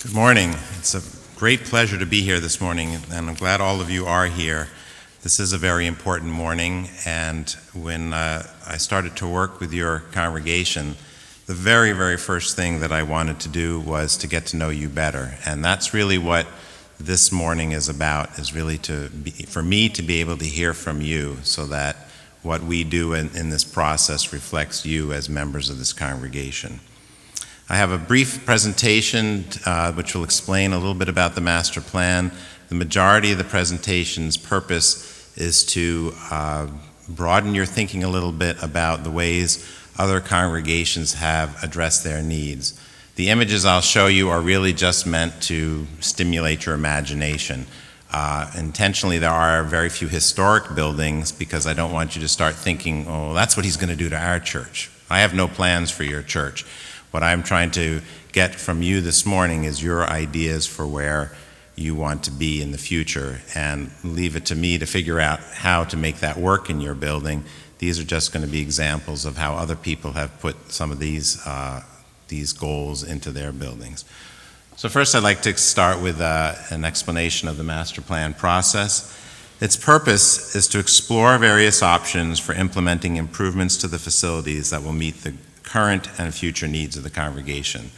Good morning. It's a great pleasure to be here this morning, and I'm glad all of you are here. This is a very important morning, and when I started to work with your congregation, the very, very first thing that I wanted to do was to get to know you better, and that's really what this morning is about, is really for me to be able to hear from you so that what we do in this process reflects you as members of this congregation. I have a brief presentation which will explain a little bit about the master plan. The majority of the presentation's purpose is to broaden your thinking a little bit about the ways other congregations have addressed their needs. The images I'll show you are really just meant to stimulate your imagination. Intentionally, there are very few historic buildings because I don't want you to start thinking, oh, that's what he's going to do to our church. I have no plans for your church. What I'm trying to get from you this morning is your ideas for where you want to be in the future, and leave it to me to figure out how to make that work in your building. These are just going to be examples of how other people have put some of these goals into their buildings. So first I'd like to start with an explanation of the master plan process. Its purpose is to explore various options for implementing improvements to the facilities that will meet the current and future needs of the congregation.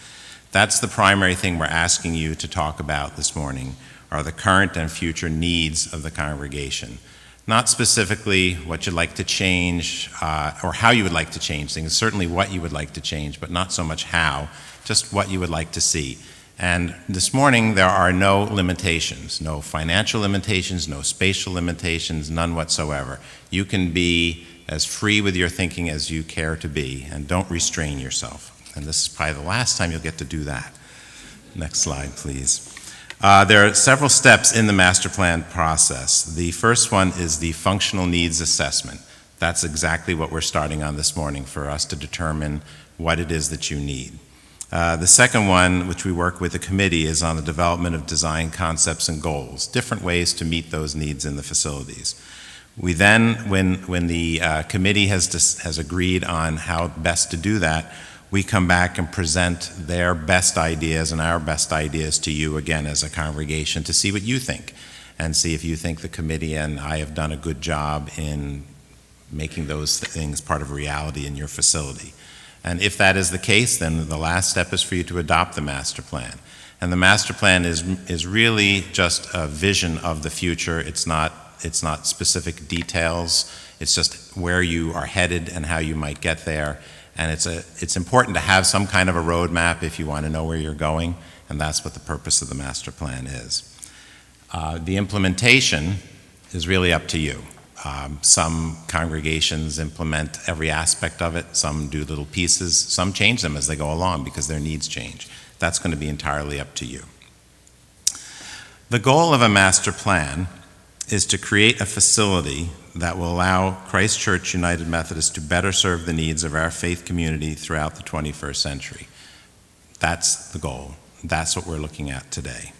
That's the primary thing we're asking you to talk about this morning, are the current and future needs of the congregation. Not specifically what you'd like to change or how you would like to change things, certainly what you would like to change, but not so much how, just what you would like to see. And this morning there are no limitations, no financial limitations, no spatial limitations, none whatsoever. You can be as free with your thinking as you care to be, and don't restrain yourself. And this is probably the last time you'll get to do that. Next slide, please. There are several steps in the master plan process. The first one is the functional needs assessment. That's exactly what we're starting on this morning, for us to determine what it is that you need. The second one, which we work with the committee, is on the development of design concepts and goals, different ways to meet those needs in the facilities. We then, when the committee has agreed on how best to do that, we come back and present their best ideas and our best ideas to you again as a congregation to see what you think, and see if you think the committee and I have done a good job in making those things part of reality in your facility. And if that is the case, then the last step is for you to adopt the master plan. And the master plan is really just a vision of the future. It's not specific details. It's just where you are headed and how you might get there. And it's important to have some kind of a roadmap if you want to know where you're going, and that's what the purpose of the master plan is. The implementation is really up to you. Some congregations implement every aspect of it, some do little pieces, some change them as they go along because their needs change. That's going to be entirely up to you. The goal of a master plan is to create a facility that will allow Christ Church United Methodist to better serve the needs of our faith community throughout the 21st century. That's the goal. That's what we're looking at today.